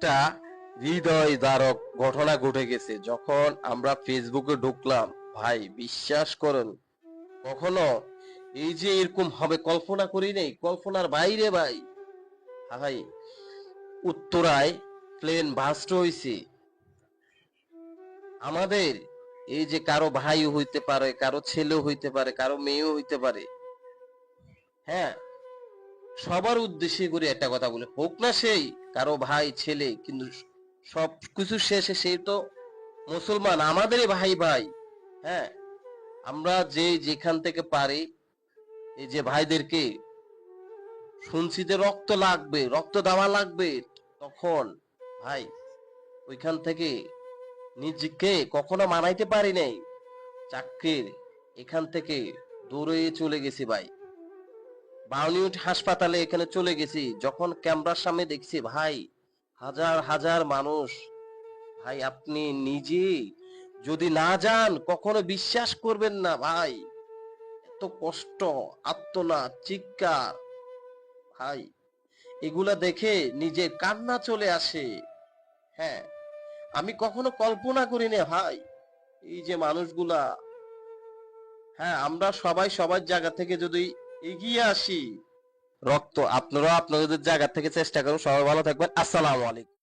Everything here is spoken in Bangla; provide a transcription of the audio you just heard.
একটা হৃদয় দ্বারক ঘটনা ঘটে গেছে যখন আমরা ফেসবুকে ঢুকলাম। ভাই বিশ্বাস করুন, কখনো এই যে এরকম হবে কল্পনা করি নাই, কল্পনার বাইরে ভাই। ভাই, উত্তরায় প্লেন বাস্ট হইছে আমাদের। এই যে কারো ভাই হইতে পারে, কারো ছেলে হইতে পারে, কারো মেয়েও হইতে পারে। হ্যাঁ, সবার উদ্দেশ্যে করে একটা কথা বলে, হোক না সেই কারো ভাই ছেলে, কিন্তু সব কিছু শেষে সেই তো মুসলমান, আমাদেরই ভাই ভাই। হ্যাঁ, আমরা যে যেখান থেকে পারি এই যে ভাইদেরকে শুনছি যে রক্ত লাগবে, রক্ত দেওয়া লাগবে, তখন ভাই ওইখান থেকে নিজেকে কখনো মানাইতে পারি নাই। চাকরির এখান থেকে দূরে চলে গেছি ভাই, বাউনিউড হাসপাতালে এখানে চলে গেছি। যখন ক্যামেরার সামনে দেখছি ভাই, হাজার হাজার মানুষ। ভাই আপনি নিজে যদি না যান কখনো বিশ্বাস করবেন না ভাই। এত কষ্ট, আর্তনাদ, চিৎকার, ভাই এগুলা দেখে নিজে কান্না চলে আসে। হ্যাঁ, আমি কখনো কল্পনা করি না ভাই, এই যে মানুষগুলা। হ্যাঁ, আমরা সবাই সবার জায়গা থেকে যদি এগিয়ে আসি, রক্ত আপনারা আপনাদের জায়গা থেকে চেষ্টা করুন। সবাই ভালো থাকবেন। আসসালামু আলাইকুম।